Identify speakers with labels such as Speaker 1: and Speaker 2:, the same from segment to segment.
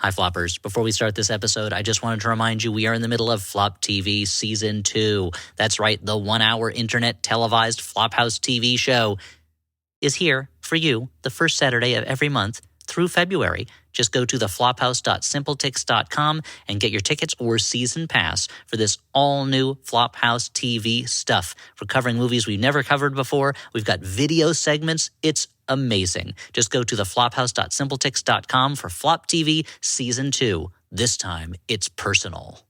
Speaker 1: Hi, Floppers. Before we start this episode, I just wanted to remind you we are in the middle of Flop TV Season 2. That's right, the 1-hour internet televised Flophouse TV show is here for you the first Saturday of every month through February. Just go to theflophouse.simpletix.com and get your tickets or season pass for this all-new Flophouse TV stuff. We're covering movies we've never covered before. We've got video segments. It's amazing. Just go to theflophouse.simpletix.com for Flop TV Season 2. This time, it's personal.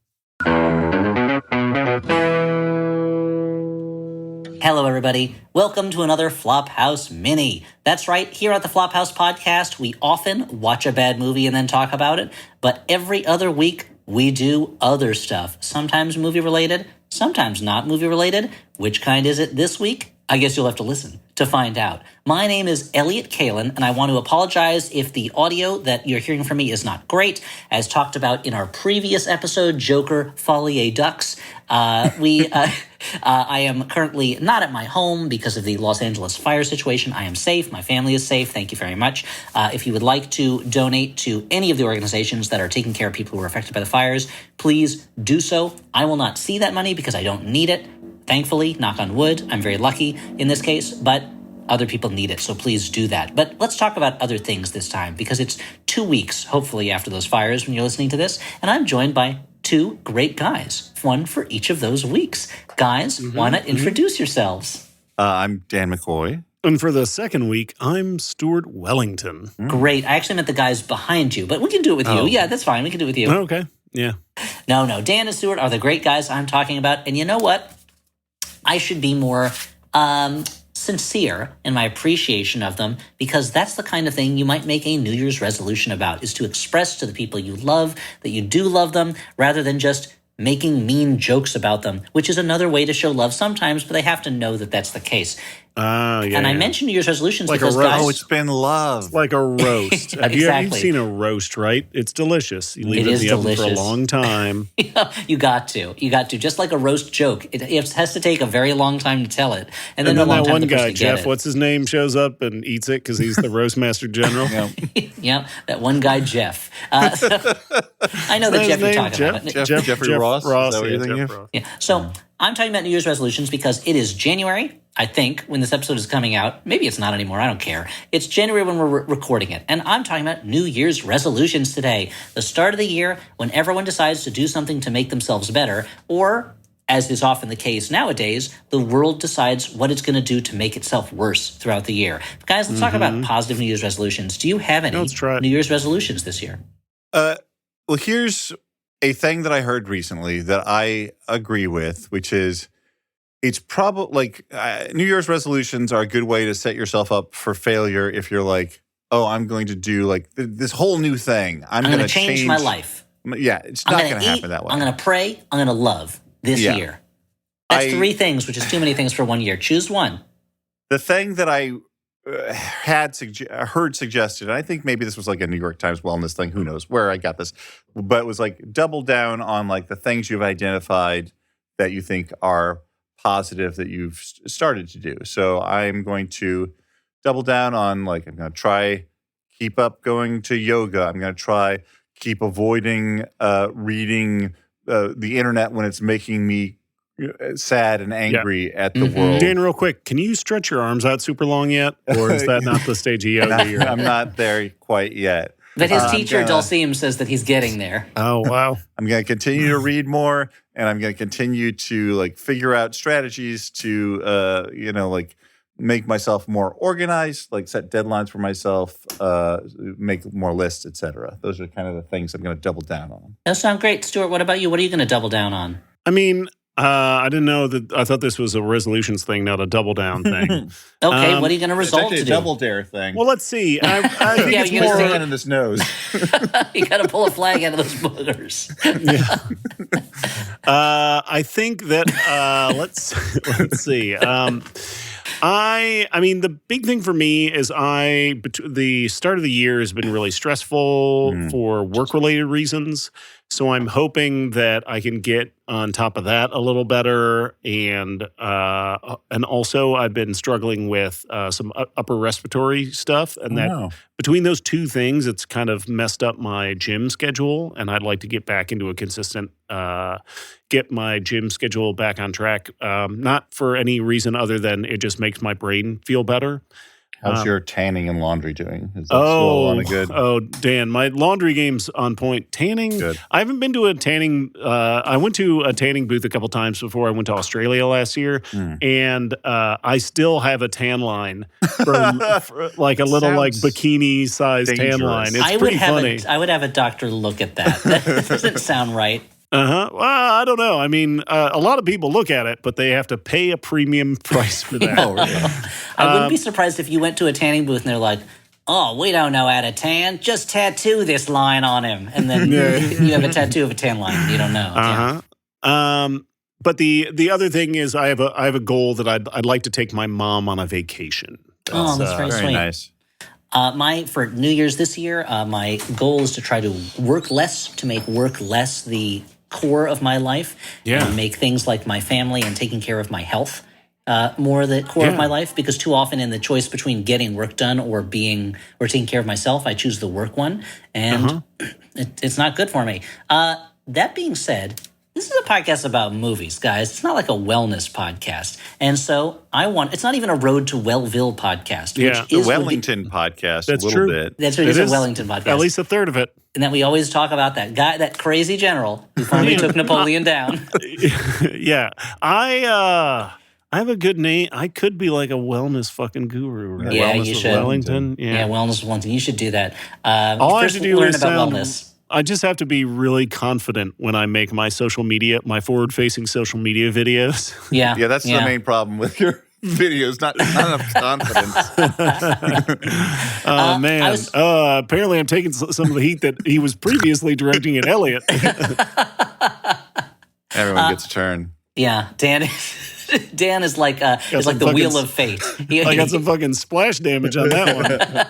Speaker 1: Hello, everybody. Welcome to another Flophouse Mini. That's right. Here at the Flophouse Podcast, we often watch a bad movie and then talk about it. But every other week, we do other stuff. Sometimes movie-related, sometimes not movie-related. Which kind is it this week? I guess you'll have to listen to find out. My name is Elliott Kalin, and I want to apologize if the audio that you're hearing from me is not great. As talked about in our previous episode, Joker Follier Ducks, I am currently not at my home because of the Los Angeles fire situation. I am safe. My family is safe. Thank you very much. If you would like to donate to any of the organizations that are taking care of people who are affected by the fires, please do so. I will not see that money because I don't need it. Thankfully, knock on wood, I'm very lucky in this case, but other people need it, so please do that. But let's talk about other things this time, because it's 2 weeks, hopefully, after those fires when you're listening to this, and I'm joined by two great guys, one for each of those weeks. Guys, why not introduce yourselves?
Speaker 2: I'm Dan McCoy.
Speaker 3: And for the second week, I'm Stuart Wellington.
Speaker 1: Great. I actually meant the guys behind you, but we can do it with you. Yeah, that's fine. We can do it with you.
Speaker 3: Okay, yeah.
Speaker 1: No, Dan and Stuart are the great guys I'm talking about, and you know what? I should be more sincere in my appreciation of them, because that's the kind of thing you might make a New Year's resolution about, is to express to the people you love that you do love them, rather than just making mean jokes about them, which is another way to show love sometimes, but they have to know that that's the case.
Speaker 3: Yeah,
Speaker 1: and I mentioned New Year's resolutions
Speaker 3: like
Speaker 1: because,
Speaker 3: guys...
Speaker 2: Oh, it's been love.
Speaker 3: It's like a roast.
Speaker 1: Yeah,
Speaker 3: Have you ever
Speaker 1: exactly.
Speaker 3: seen a roast, right? It's delicious. You leave it in the oven for a long time.
Speaker 1: You got to. Just like a roast joke. It has to take a very long time to tell it. And then a long
Speaker 3: that
Speaker 1: time
Speaker 3: one
Speaker 1: to
Speaker 3: guy,
Speaker 1: get
Speaker 3: Jeff,
Speaker 1: it.
Speaker 3: what's his name, shows up and eats it because he's the roast master general.
Speaker 1: Yeah, that one guy, Jeff. I know that Jeff you're talking about.
Speaker 2: Jeffrey Ross.
Speaker 3: Ross.
Speaker 2: Is that what you're thinking of?
Speaker 1: Yeah. So I'm talking about New Year's resolutions because it is January, I think, when this episode is coming out. Maybe it's not anymore. I don't care. It's January when we're recording it. And I'm talking about New Year's resolutions today. The start of the year when everyone decides to do something to make themselves better, or, as is often the case nowadays, the world decides what it's going to do to make itself worse throughout the year. But guys, let's talk about positive New Year's resolutions. Do you have any New Year's resolutions this year?
Speaker 2: Well, here's a thing that I heard recently that I agree with, which is it's probably like New Year's resolutions are a good way to set yourself up for failure if you're like, oh, I'm going to do like this whole new thing. I'm going to
Speaker 1: change my life.
Speaker 2: Yeah, it's not going to happen that way.
Speaker 1: I'm going to pray. I'm going to love this year. That's three things, which is too many things for 1 year. Choose one.
Speaker 2: The thing that I heard suggested, and I think maybe this was like a New York Times wellness thing, who knows where I got this, but it was like double down on like the things you've identified that you think are positive that you've started to do. So I'm going to double down on like, I'm going to try keep up going to yoga. I'm going to try keep avoiding reading the internet when it's making me sad and angry at the world.
Speaker 3: Dan, real quick, can you stretch your arms out super long yet? Or is that not the stage of yoga you're
Speaker 2: I'm not there quite yet.
Speaker 1: But his teacher, Dulceum, says that he's getting there.
Speaker 3: Oh, wow.
Speaker 2: I'm going to continue to read more, and I'm going to continue to like figure out strategies to, like make myself more organized, like set deadlines for myself, make more lists, etc. Those are kind of the things I'm going to double down on.
Speaker 1: That sounds great. Stuart, what about you? What are you going to double down on?
Speaker 3: I mean, I didn't know that. I thought this was a resolutions thing, not a double down thing.
Speaker 1: Okay, what are you going to resolve to do?
Speaker 2: It's a double dare thing.
Speaker 3: Well, let's see. I think it's
Speaker 2: more
Speaker 3: more
Speaker 2: in this nose.
Speaker 1: You got to pull a flag out of those boogers.
Speaker 3: I think that let's see. I mean, the big thing for me is the start of the year has been really stressful for work-related reasons. So I'm hoping that I can get on top of that a little better, and also I've been struggling with some upper respiratory stuff, and between those two things, it's kind of messed up my gym schedule, and I'd like to get back into a consistent, get my gym schedule back on track. Not for any reason other than it just makes my brain feel better.
Speaker 2: How's your tanning and laundry doing? Is that still on a good?
Speaker 3: Oh, Dan, my laundry game's on point. Tanning,
Speaker 2: good.
Speaker 3: I haven't been to a tanning. I went to a tanning booth a couple times before I went to Australia last year, and I still have a tan line from like a little like bikini sized tan line. It's pretty funny.
Speaker 1: I would have a doctor look at that. That doesn't sound right.
Speaker 3: Well, I don't know. I mean, a lot of people look at it, but they have to pay a premium price for that.
Speaker 2: Oh, really?
Speaker 1: I wouldn't be surprised if you went to a tanning booth and they're like, "Oh, we don't know how to tan. Just tattoo this line on him," and then you have a tattoo of a tan line. You don't know.
Speaker 3: But the other thing is, I have a goal that I'd like to take my mom on a vacation.
Speaker 1: That's very sweet.
Speaker 2: Nice.
Speaker 1: For New Year's this year, my goal is to try to work less, to make work less the core of my life, and make things like my family and taking care of my health more the core of my life. Because too often in the choice between getting work done or taking care of myself, I choose the work one, and it's not good for me. That being said, this is a podcast about movies, guys. It's not like a wellness podcast. And so it's not even a Road to Wellville podcast.
Speaker 2: Yeah, which is the Wellington podcast.
Speaker 3: That's
Speaker 2: a little
Speaker 3: true.
Speaker 2: bit.
Speaker 1: That's what it is, a Wellington podcast.
Speaker 3: At least a third of it.
Speaker 1: And then we always talk about that guy, that crazy general who finally took Napoleon down.
Speaker 3: Yeah. I have a good name. I could be like a wellness fucking guru. Right?
Speaker 1: Yeah, you should.
Speaker 3: Wellington.
Speaker 1: Yeah, wellness Wellington. You should do that.
Speaker 3: All I have to do
Speaker 1: learn
Speaker 3: is
Speaker 1: about wellness.
Speaker 3: I just have to be really confident when I make my forward-facing social media videos.
Speaker 1: Yeah,
Speaker 2: yeah, that's the main problem with your videos. Not enough confidence.
Speaker 3: Oh man! Apparently, I'm taking some of the heat that he was previously directing at Elliott.
Speaker 2: Everyone gets a turn.
Speaker 1: Yeah, Dan is like the wheel of fate.
Speaker 3: I got some fucking splash damage on that one.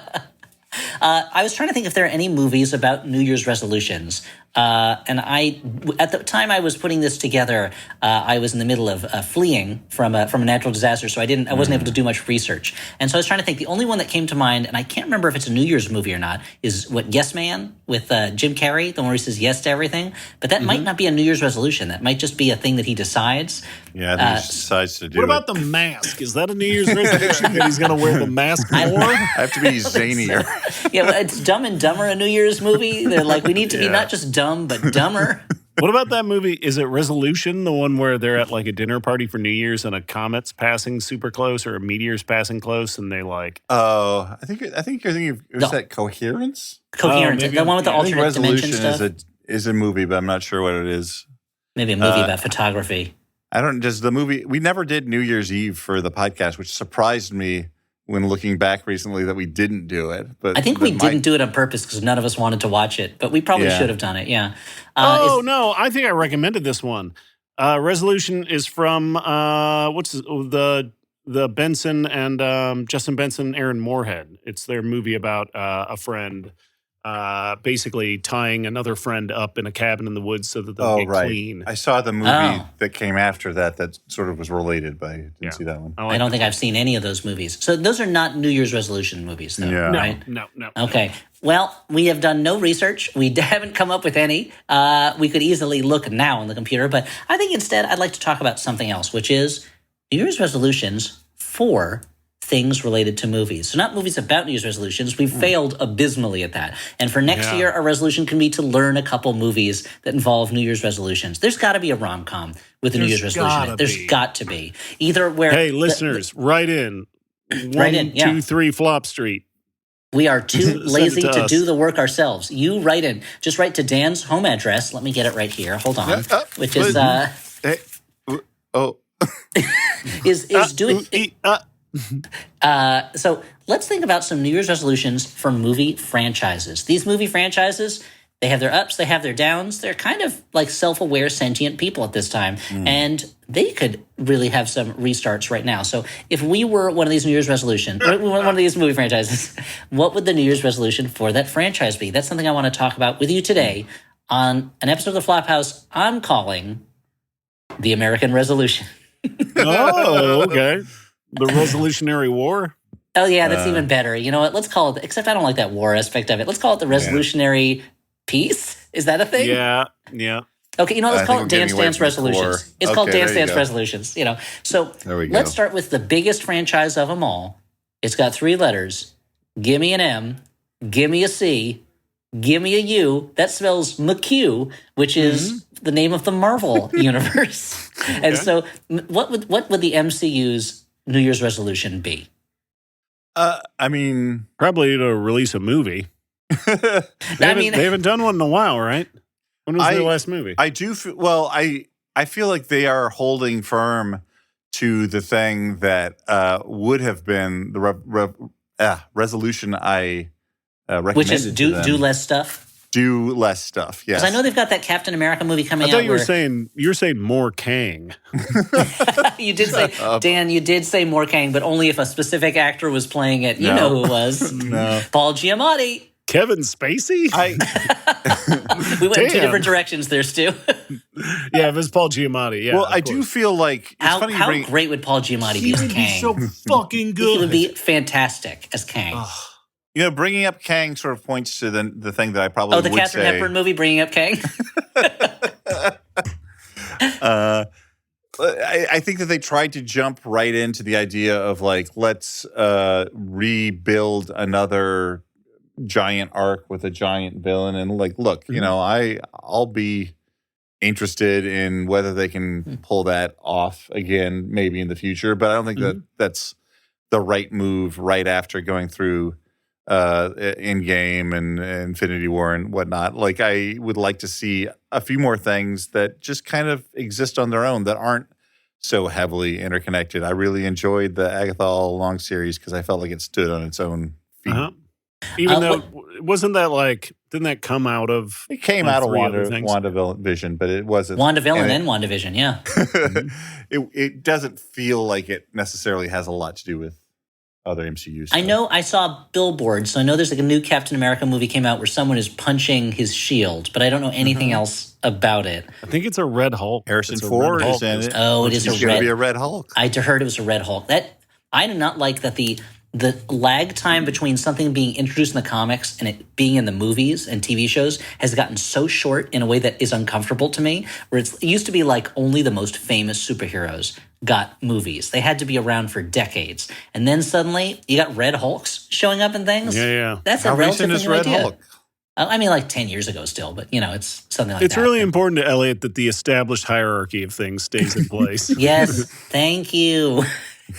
Speaker 1: I was trying to think if there are any movies about New Year's resolutions. And at the time I was putting this together, I was in the middle of fleeing from a natural disaster, so I wasn't able to do much research. And so I was trying to think. The only one that came to mind, and I can't remember if it's a New Year's movie or not, is Yes Man with Jim Carrey, the one where he says yes to everything. But that might not be a New Year's resolution. That might just be a thing that he decides.
Speaker 2: Yeah, I think he decides to do it.
Speaker 3: What about the mask? Is that a New Year's resolution that he's going to wear the mask more?
Speaker 2: I have to be zanier.
Speaker 1: Yeah, well, it's Dumb and Dumber, a New Year's movie. They're like, we need to be not just dumb, but dumber.
Speaker 3: What about that movie? Is it Resolution, the one where they're at like a dinner party for New Year's and a comet's passing super close or a meteor's passing close, and they like?
Speaker 2: Oh, I think you're thinking of that Coherence.
Speaker 1: Coherence, the one with the alternate dimension stuff.
Speaker 2: Is a movie, but I'm not sure what it is.
Speaker 1: Maybe a movie about photography.
Speaker 2: Does the movie? We never did New Year's Eve for the podcast, which surprised me when looking back recently that we didn't do it. But
Speaker 1: I think we didn't do it on purpose because none of us wanted to watch it, but we probably should have done it. Yeah.
Speaker 3: No, I think I recommended this one. Resolution is from the Benson and Justin Benson, Aaron Moorhead. It's their movie about a friend basically tying another friend up in a cabin in the woods so that they'll get clean.
Speaker 2: I saw the movie that came after that sort of was related, but I didn't see that one.
Speaker 1: I don't think I've seen any of those movies. So those are not New Year's resolution movies, though, right?
Speaker 3: No.
Speaker 1: Okay. Well, we have done no research. We haven't come up with any. We could easily look now on the computer, but I think instead I'd like to talk about something else, which is New Year's resolutions for things related to movies. So not movies about New Year's resolutions. We've failed abysmally at that. And for next year, our resolution can be to learn a couple movies that involve New Year's resolutions. There's got to be a rom-com with a New Year's resolution. There's got to be. Either where...
Speaker 3: Hey, listeners, write in. 123 Flop Street.
Speaker 1: We are too lazy to do the work ourselves. You write in. Just write to Dan's home address. Let me get it right here. Hold on. Which is... So let's think about some New Year's resolutions for movie franchises. These movie franchises, they have their ups, they have their downs. They're kind of like self-aware, sentient people at this time. And they could really have some restarts right now. So if we were one of these New Year's resolutions, one of these movie franchises, what would the New Year's resolution for that franchise be? That's something I want to talk about with you today on an episode of the Flophouse I'm calling The American Resolution.
Speaker 3: Oh, okay. The Resolutionary War?
Speaker 1: Oh, yeah, that's even better. You know what? Let's call it, except I don't like that war aspect of it. Let's call it the Resolutionary Peace. Is that a thing?
Speaker 3: Yeah.
Speaker 1: Okay, you know, let's call it Dance Dance Resolutions. It's called Dance Dance Resolutions, you know. So let's start with the biggest franchise of them all. It's got 3 letters. Give me an M, give me a C, give me a U. That spells McQ, which is the name of the Marvel universe. And so what would the MCU's New Year's resolution be?
Speaker 2: I mean,
Speaker 3: probably to release a movie. They haven't done one in a while, right? When was their last movie?
Speaker 2: I do. I feel like they are holding firm to the thing that would have been the resolution I recommended.
Speaker 1: Which is do less stuff.
Speaker 2: Do less stuff. Yes,
Speaker 1: because I know they've got that Captain America movie coming out.
Speaker 3: I thought you were saying more Kang.
Speaker 1: You did say, Dan. You did say more Kang, but only if a specific actor was playing it. You know who it was?
Speaker 2: No,
Speaker 1: Paul Giamatti.
Speaker 3: Kevin Spacey?
Speaker 1: We went in 2 different directions there, Stu.
Speaker 3: Yeah, if it's Paul Giamatti, yeah.
Speaker 2: Well, I do feel like it's funny.
Speaker 1: How great would Paul Giamatti be as Kang?
Speaker 3: He would be so fucking good.
Speaker 1: He would be fantastic as Kang.
Speaker 2: You know, bringing up Kang sort of points to the thing that I probably would say.
Speaker 1: Oh, the Katharine Hepburn movie, Bringing Up Kang?
Speaker 2: I think that they tried to jump right into the idea of like, let's rebuild another giant arc with a giant villain, and like, look, you know, I'll be interested in whether they can pull that off again, maybe in the future, but I don't think that that's the right move right after going through Endgame and Infinity War and whatnot. Like, I would like to see a few more things that just kind of exist on their own that aren't so heavily interconnected. I really enjoyed the Agatha All Along series because I felt like it stood on its own feet.
Speaker 3: Even though, wasn't that like, didn't that come out of?
Speaker 2: It came out of WandaVision, but it wasn't.
Speaker 1: WandaVillain and WandaVision, yeah.
Speaker 2: It doesn't feel like it necessarily has a lot to do with other MCU stuff.
Speaker 1: I know I saw billboards, so I know there's like a new Captain America movie came out where someone is punching his shield, but I don't know anything else about it.
Speaker 3: I think it's a Red Hulk.
Speaker 2: Harrison Ford is in it.
Speaker 1: Oh, it is
Speaker 2: a Red Hulk.
Speaker 1: I heard it was a Red Hulk. That I did not like that the lag time between something being introduced in the comics and it being in the movies and TV shows has gotten so short in a way that is uncomfortable to me, where it used to be like only the most famous superheroes got movies. They had to be around for decades. And then suddenly you got Red Hulks showing up in things.
Speaker 3: Yeah.
Speaker 1: That's
Speaker 2: How
Speaker 1: a relatively
Speaker 2: recent is
Speaker 1: new
Speaker 2: Red
Speaker 1: idea.
Speaker 2: Hulk?
Speaker 1: I mean, like 10 years ago still, but, you know, it's something like that.
Speaker 3: It's really important to Elliott that the established hierarchy of things stays in place.
Speaker 1: Yes, thank you.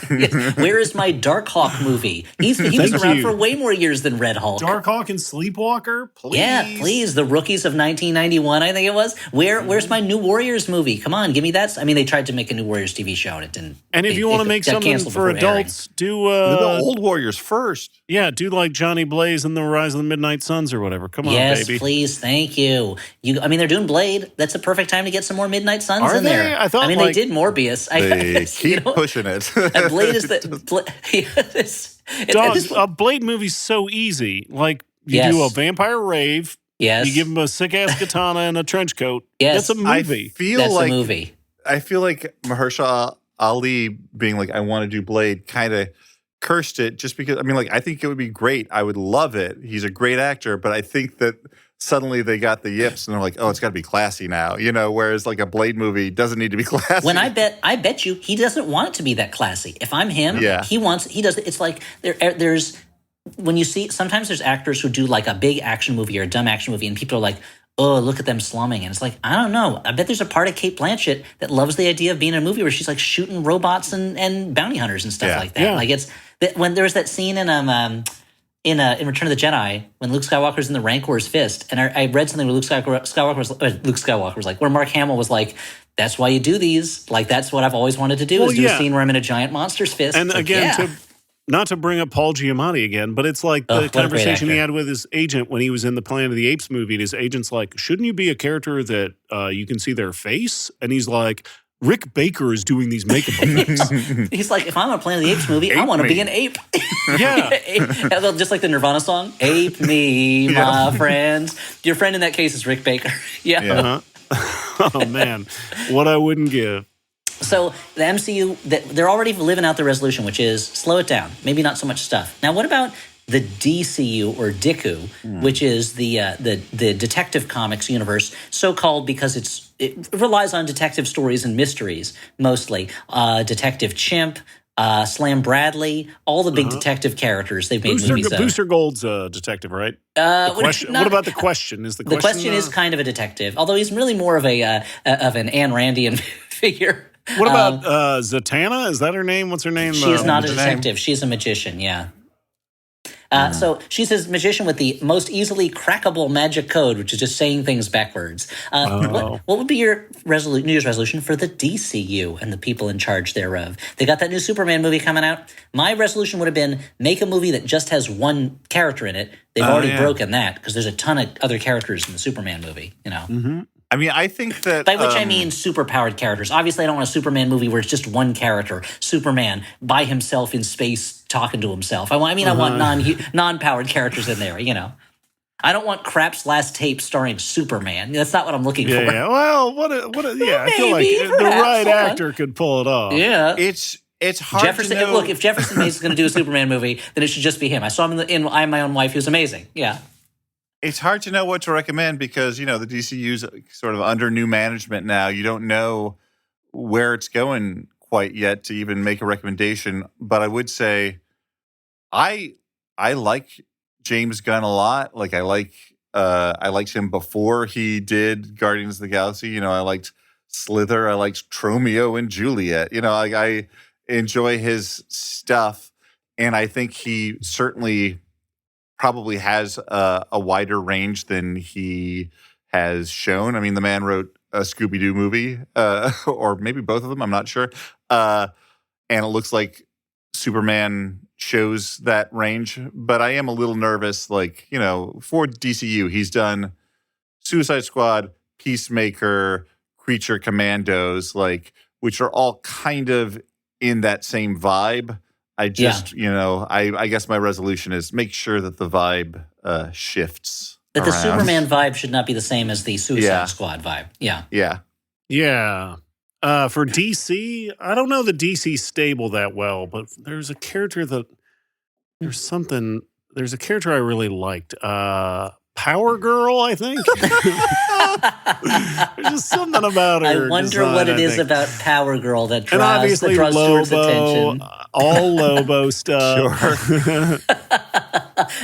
Speaker 1: Yes. Where is my Darkhawk movie? He was around for way more years than Red Hulk.
Speaker 3: Darkhawk and Sleepwalker? Please.
Speaker 1: Yeah, please. The Rookies of 1991, I think it was. Where's my New Warriors movie? Come on, give me that. I mean, they tried to make a New Warriors TV show and it didn't.
Speaker 3: And if you want to make something for adults, do
Speaker 2: the Old Warriors first.
Speaker 3: Yeah, do like Johnny Blaze and the Rise of the Midnight Suns or whatever. Come on,
Speaker 1: yes,
Speaker 3: baby.
Speaker 1: Yes, please. Thank you. I mean, they're doing Blade. That's a perfect time to get some more Midnight Suns in there.
Speaker 3: I mean,
Speaker 1: they did Morbius.
Speaker 2: They keep pushing it.
Speaker 1: And Blade is the...
Speaker 3: Dog, a Blade movie's so easy. Like, you do a vampire rave.
Speaker 1: Yes.
Speaker 3: You give him a sick-ass katana and a trench coat.
Speaker 1: Yes.
Speaker 3: That's a movie.
Speaker 1: That's a movie.
Speaker 2: I feel like Mahershala Ali being like, I want to do Blade, kind of cursed it just because, I mean, like, I think it would be great. I would love it. He's a great actor, but I think that suddenly they got the yips and they're like, oh, it's got to be classy now, you know, whereas like a Blade movie doesn't need to be classy.
Speaker 1: When I bet you he doesn't want it to be that classy. If I'm him, he does. It's like there's, when you see, sometimes there's actors who do like a big action movie or a dumb action movie and people are like, oh, look at them slumming. And it's like, I don't know. I bet there's a part of Cate Blanchett that loves the idea of being in a movie where she's like shooting robots and bounty hunters and stuff like that.
Speaker 3: Yeah.
Speaker 1: Like when there was that scene in Return of the Jedi, when Luke Skywalker's in the Rancor's fist, and I read something where Luke Skywalker was like, where Mark Hamill was like, that's why you do these. Like, that's what I've always wanted to do, is do a scene where I'm in a giant monster's fist.
Speaker 3: And again, not to bring up Paul Giamatti again, but it's like the conversation he had with his agent when he was in the Planet of the Apes movie, and his agent's like, shouldn't you be a character that you can see their face? And he's like, Rick Baker is doing these makeup effects.
Speaker 1: He's like, if I'm a Planet of the Apes movie, I want to be an ape.
Speaker 3: Yeah.
Speaker 1: Just like the Nirvana song, Ape Me, my friends. Your friend in that case is Rick Baker. Yeah.
Speaker 3: Oh, man. What I wouldn't give.
Speaker 1: So the MCU, they're already living out the resolution, which is slow it down. Maybe not so much stuff. Now, what about the DCU or DICU, which is the Detective Comics universe, so called because it relies on detective stories and mysteries mostly. Detective Chimp, Slam Bradley, all the big detective characters they've made movies of.
Speaker 3: Booster Gold's a detective, right? What about the Question?
Speaker 1: The Question is kind of a detective, although he's really more of an Ayn Randian figure.
Speaker 3: What about Zatanna? Is that her name? What's her name?
Speaker 1: She is not a detective. She's a magician, yeah. So she's a magician with the most easily crackable magic code, which is just saying things backwards. What would be your New Year's resolution for the DCU and the people in charge thereof? They got that new Superman movie coming out. My resolution would have been make a movie that just has one character in it. They've already broken that because there's a ton of other characters in the Superman movie, you know.
Speaker 2: Mm-hmm. I mean, I think that...
Speaker 1: By which I mean superpowered characters. Obviously, I don't want a Superman movie where it's just one character, Superman, by himself in space talking to himself. I want non-powered characters in there, you know. I don't want Crap's last tape starring Superman. That's not what I'm looking for.
Speaker 3: Yeah. Well, I feel like the right actor could pull it off.
Speaker 1: Yeah.
Speaker 2: It's hard to know.
Speaker 1: Look, if Jefferson Mays is going to do a Superman movie, then it should just be him. I saw him in I Am My Own Wife. He was amazing. Yeah.
Speaker 2: It's hard to know what to recommend because, you know, the DCU's sort of under new management now. You don't know where it's going quite yet to even make a recommendation. But I would say I like James Gunn a lot. Like I liked him before he did Guardians of the Galaxy. You know, I liked Slither. I liked Tromeo and Juliet. You know, I enjoy his stuff. And I think he certainly probably has a wider range than he has shown. I mean, the man wrote a Scooby-Doo movie, or maybe both of them, I'm not sure. And it looks like Superman shows that range. But I am a little nervous, like, you know, for DCU, he's done Suicide Squad, Peacemaker, Creature Commandos, like, which are all kind of in that same vibe. I just, you know, I guess my resolution is make sure that the vibe shifts.
Speaker 1: That the Superman vibe should not be the same as the Suicide Squad vibe. Yeah.
Speaker 2: Yeah.
Speaker 3: Yeah. For DC, I don't know the DC stable that well, but there's a character there's a character I really liked. Power Girl, I think. There's just something about her.
Speaker 1: I wonder what it is about Power Girl that draws
Speaker 3: Lobo,
Speaker 1: Stuart's attention.
Speaker 3: All Lobo stuff.
Speaker 2: Sure.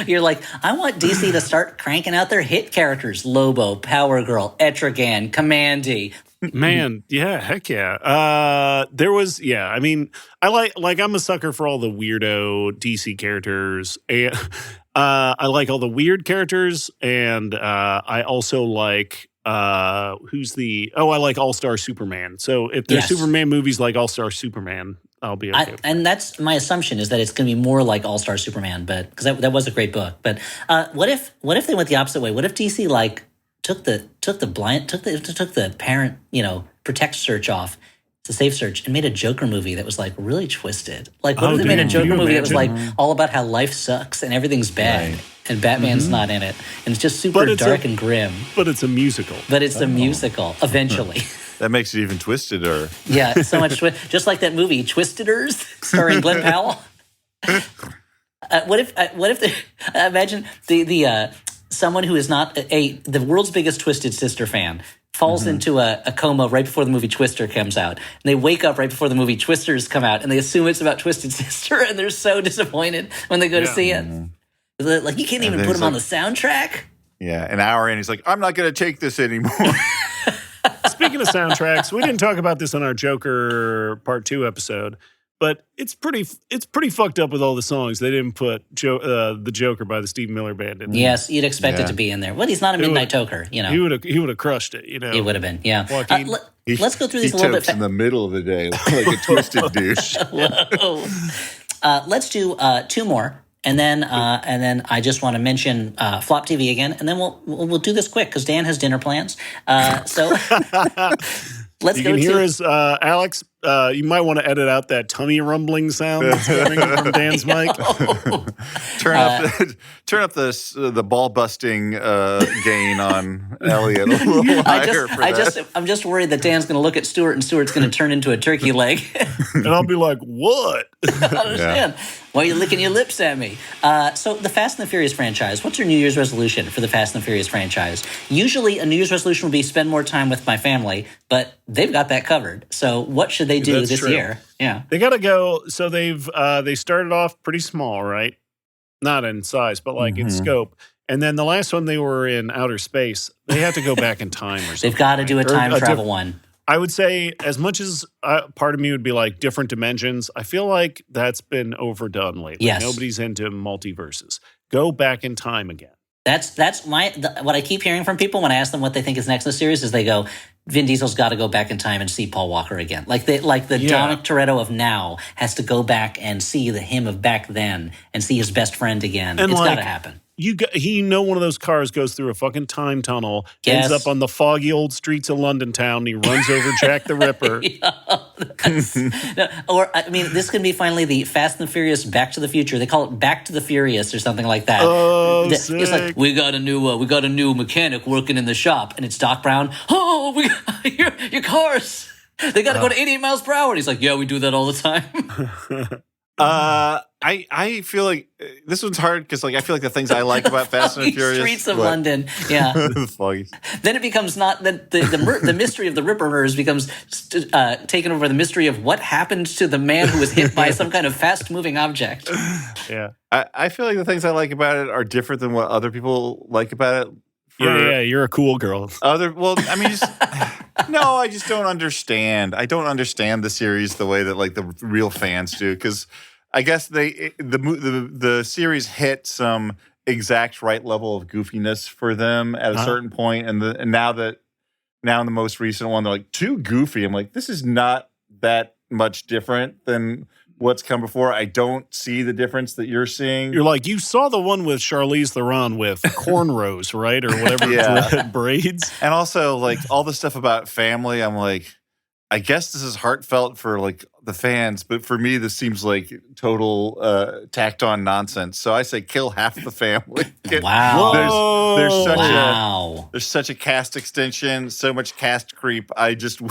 Speaker 1: You're like, I want DC to start cranking out their hit characters. Lobo, Power Girl, Etrigan, Commandy.
Speaker 3: Man, yeah, heck yeah. There was, I mean, I like I'm a sucker for all the weirdo DC characters. And I like all the weird characters, and I also like I like All-Star Superman. So if there's Superman movies like All-Star Superman, I'll be okay.
Speaker 1: And that's my assumption, is that it's going to be more like All-Star Superman, but because that was a great book. But what if they went the opposite way? What if DC like took the parent, you know, protect search off, the safe search, and made a Joker movie that was like really twisted? Like, what if they made a Joker movie that was like all about how life sucks and everything's bad and Batman's not in it, and it's just super dark and grim?
Speaker 3: But it's a musical.
Speaker 1: But it's a musical eventually.
Speaker 2: That makes it even twistider.
Speaker 1: Yeah, so much just like that movie Twisteders, starring Glenn Powell. What if imagine the someone who is not the world's biggest Twisted Sister fan falls into a coma right before the movie Twister comes out, and they wake up right before the movie Twisters come out, and they assume it's about Twisted Sister, and they're so disappointed when they go to see it. Like, you can't even put them on the soundtrack.
Speaker 2: Yeah, an hour in, he's like, I'm not going to take this anymore.
Speaker 3: Speaking of soundtracks, we didn't talk about this on our Joker Part 2 episode, but it's pretty fucked up with all the songs. They didn't put the Joker by the Steve Miller Band in there.
Speaker 1: Yes, you'd expect it to be in there. Well, he's not a midnight toker, you know.
Speaker 3: He would have crushed it, you know.
Speaker 1: He would have been, yeah. Let's go through these a little bit.
Speaker 2: In the middle of the day, like a twisted douche.
Speaker 1: Let's do two more. And then I just want to mention Flop TV again, and then we'll do this quick because Dan has dinner plans. So Let's
Speaker 3: you
Speaker 1: go
Speaker 3: can hear
Speaker 1: to
Speaker 3: his Alex. You might want to edit out that tummy rumbling sound that's coming from Dan's mic.
Speaker 2: Turn up the ball busting gain on Elliott a little higher.
Speaker 1: I'm just worried that Dan's going to look at Stuart and Stuart's going to turn into a turkey leg.
Speaker 3: And I'll be like, what?
Speaker 1: I don't understand. Why are you licking your lips at me? So the Fast and the Furious franchise, what's your New Year's resolution for the Fast and the Furious franchise? Usually a New Year's resolution would be spend more time with my family, but they've got that covered. So what should they do this year? Yeah.
Speaker 3: They got to go. So they started off pretty small, right? Not in size, but like in scope. And then the last one, they were in outer space. They have to go back in time or something.
Speaker 1: They've got to do a time travel one.
Speaker 3: I would say, as much as part of me would be like different dimensions, I feel like that's been overdone lately.
Speaker 1: Yes.
Speaker 3: Nobody's into multiverses. Go back in time again.
Speaker 1: That's what I keep hearing from people when I ask them what they think is next in the series is they go, Vin Diesel's got to go back in time and see Paul Walker again. Like the Dominic Toretto of now has to go back and see him of back then and see his best friend again.
Speaker 3: And
Speaker 1: it's got to happen.
Speaker 3: One of those cars goes through a fucking time tunnel, ends up on the foggy old streets of London town, and he runs over Jack the Ripper.
Speaker 1: This can be finally the Fast and the Furious Back to the Future. They call it Back to the Furious or something like that.
Speaker 3: Oh,
Speaker 1: it's like, we got a new mechanic working in the shop, and it's Doc Brown. Oh, we got your cars. They got to go to 88 miles per hour. And he's like, yeah, we do that all the time.
Speaker 2: I feel like this one's hard because I feel like the things I like about Fast and Furious
Speaker 1: streets of London, yeah. Then it becomes not the mystery of the Ripper murders becomes taken over the mystery of what happened to the man who was hit by some kind of fast moving object.
Speaker 3: Yeah,
Speaker 2: I feel like the things I like about it are different than what other people like about it.
Speaker 3: Yeah, you're a cool girl.
Speaker 2: No, I just don't understand. I don't understand the series the way that the real fans do because I guess the series hit some exact right level of goofiness for them at a certain point, and now in the most recent one they're like too goofy. I'm like, this is not that much different than what's come before. I don't see the difference that you're seeing.
Speaker 3: You're like, you saw the one with Charlize Theron with cornrows, right? Or whatever braids.
Speaker 2: And also, all the stuff about family, I'm like, I guess this is heartfelt for, the fans, but for me, this seems like total tacked on nonsense. So I say kill half the family.
Speaker 1: Wow.
Speaker 2: There's such a cast extension, so much cast creep. I just, you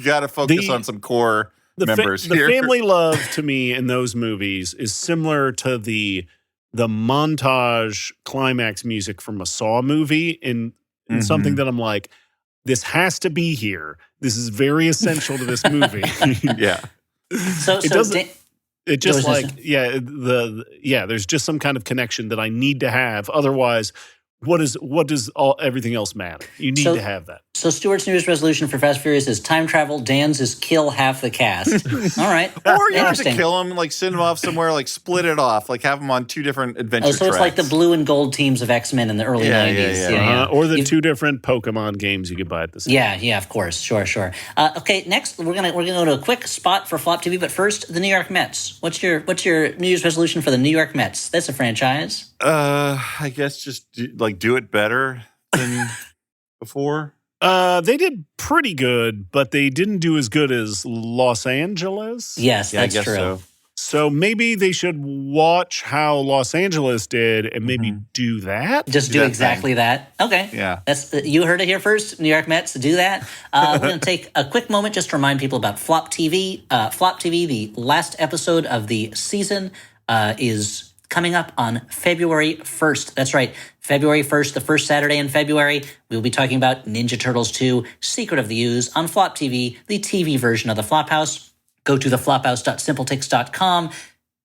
Speaker 2: got to focus on some core members here.
Speaker 3: The family love to me in those movies is similar to the montage climax music from a Saw movie in something that I'm like, this has to be here. This is very essential to this movie.
Speaker 2: Yeah.
Speaker 1: So
Speaker 3: it doesn't. It just there's just some kind of connection that I need to have. Otherwise, what does everything else matter? You need to have that.
Speaker 1: So Stuart's New Year's resolution for Fast and Furious is time travel. Dan's is kill half the cast. All right.
Speaker 2: Or you have to kill them, send them off somewhere, split it off, have them on two different adventure tracks.
Speaker 1: It's like the blue and gold teams of X-Men in the early 90s.
Speaker 2: Yeah.
Speaker 3: Or the two different Pokemon games you could buy at the same time.
Speaker 1: Yeah, of course. Sure. Okay, next we're gonna go to a quick spot for Flop TV, but first, the New York Mets. What's your New Year's resolution for the New York Mets? That's a franchise.
Speaker 2: I guess just do it better than before.
Speaker 3: They did pretty good, but they didn't do as good as Los Angeles.
Speaker 1: Yes, that's true.
Speaker 3: So maybe they should watch how Los Angeles did and maybe do that.
Speaker 1: Just do exactly that. Okay.
Speaker 2: Yeah.
Speaker 1: That's you heard it here first, New York Mets, do that. We're going to take a quick moment just to remind people about Flop TV. Flop TV, the last episode of the season, is coming up on February 1st. That's right, February 1st, the first Saturday in February. We'll be talking about Ninja Turtles 2, Secret of the Ooze on Flop TV, the TV version of the Flophouse. Go to theflophouse.simpletix.com.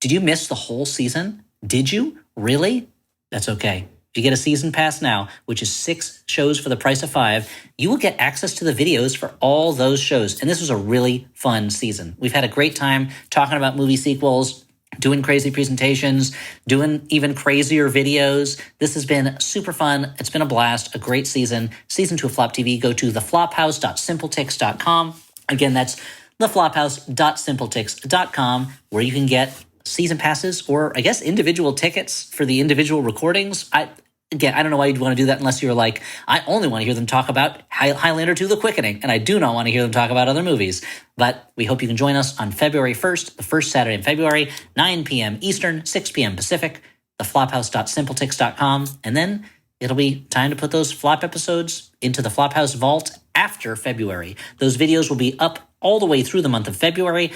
Speaker 1: Did you miss the whole season? Did you? Really? That's okay. If you get a season pass now, which is 6 shows for the price of 5, you will get access to the videos for all those shows. And this was a really fun season. We've had a great time talking about movie sequels, doing crazy presentations, doing even crazier videos. This has been super fun. It's been a blast, a great season. Season 2 of Flop TV. Go to theflophouse.simpletix.com. Again, that's theflophouse.simpletix.com, where you can get season passes or, I guess, individual tickets for the individual recordings. again, I don't know why you'd want to do that unless you're like, I only want to hear them talk about Highlander 2: The Quickening, and I do not want to hear them talk about other movies. But we hope you can join us on February 1st, the first Saturday in February, 9 p.m. Eastern, 6 p.m. Pacific, theflophouse.simpletix.com, and then it'll be time to put those Flop episodes into the Flophouse vault after February. Those videos will be up all the way through the month of February.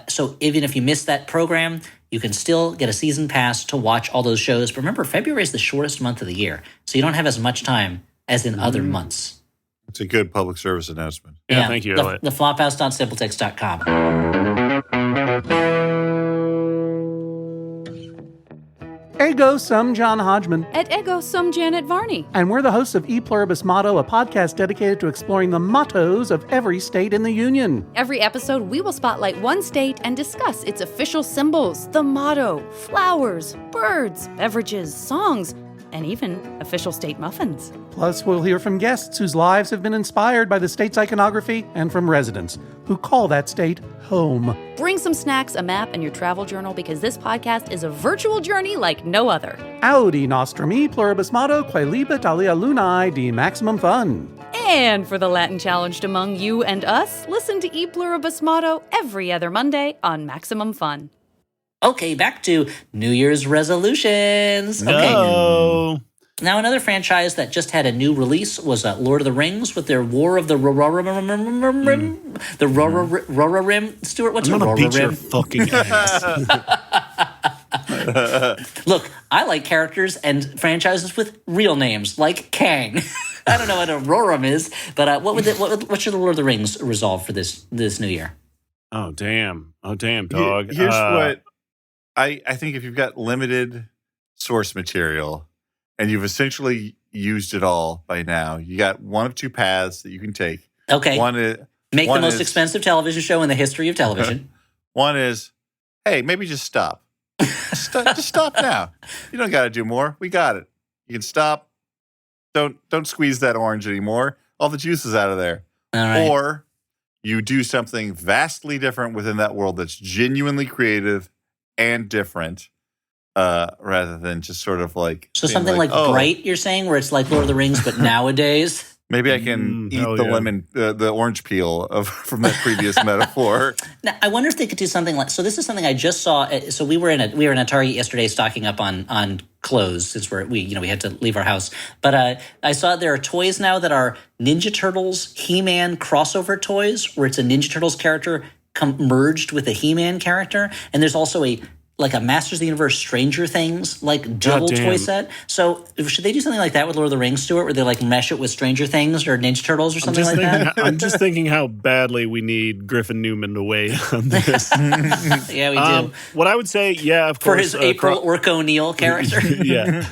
Speaker 1: So even if you missed that program, you can still get a season pass to watch all those shows. But remember, February is the shortest month of the year, so you don't have as much time as in other months.
Speaker 2: It's a good public service announcement.
Speaker 3: Yeah, thank you, Elliott.
Speaker 1: Theflophouse.simpletix.com.
Speaker 4: Ego sum John Hodgman.
Speaker 5: Et ego sum Janet Varney.
Speaker 4: And we're the hosts of E Pluribus Motto, a podcast dedicated to exploring the mottos of every state in the Union.
Speaker 5: Every episode, we will spotlight one state and discuss its official symbols, the motto, flowers, birds, beverages, songs, and even official state muffins.
Speaker 4: Plus, we'll hear from guests whose lives have been inspired by the state's iconography and from residents who call that state home.
Speaker 5: Bring some snacks, a map, and your travel journal because this podcast is a virtual journey like no other.
Speaker 4: Audi nostrum E Pluribus Motto, quae libet alia lunae de maximum fun.
Speaker 5: And for the Latin challenged among you and us, listen to E Pluribus Motto every other Monday on Maximum Fun.
Speaker 1: Okay, back to New Year's resolutions. Okay.
Speaker 3: No.
Speaker 1: Now, another franchise that just had a new release was Lord of the Rings with their War of the Rorarim. The Rorarim. Stuart, what's a
Speaker 3: I'm gonna beat your
Speaker 1: Rorarim?
Speaker 3: fucking ass.
Speaker 1: Look, I like characters and franchises with real names, like Kang. I don't know what a Rorarim is, but what should the Lord of the Rings resolve for this new year?
Speaker 3: Oh, damn, dog.
Speaker 2: Here's what I think: if you've got limited source material and you've essentially used it all by now, you got one of two paths that you can take.
Speaker 1: Okay. Make the most
Speaker 2: is,
Speaker 1: expensive television show in the history of television.
Speaker 2: One is, hey, maybe just stop. Just stop now. You don't got to do more. We got it. You can stop. Don't squeeze that orange anymore. All the juice is out of there.
Speaker 1: All right.
Speaker 2: Or you do something vastly different within that world that's genuinely creative and different, rather than just sort of like
Speaker 1: So something like Bright, you're saying, where it's like Lord of the Rings, but nowadays.
Speaker 2: Maybe I can eat the lemon, the orange peel from that previous metaphor.
Speaker 1: Now, I wonder if they could do something like. So this is something I just saw. So we were in a Target yesterday, stocking up on clothes since we had to leave our house. But I saw there are toys now that are Ninja Turtles He-Man crossover toys, where it's a Ninja Turtles character merged with a He-Man character, and there's also a Masters of the Universe Stranger Things double toy set. So should they do something like that with Lord of the Rings, Stuart, where they mesh it with Stranger Things or Ninja Turtles or something like that?
Speaker 3: I'm just thinking how badly we need Griffin Newman to weigh on this.
Speaker 1: Yeah, we do.
Speaker 3: What I would say, yeah, of course.
Speaker 1: For his April Orc O'Neil character.
Speaker 3: Yeah.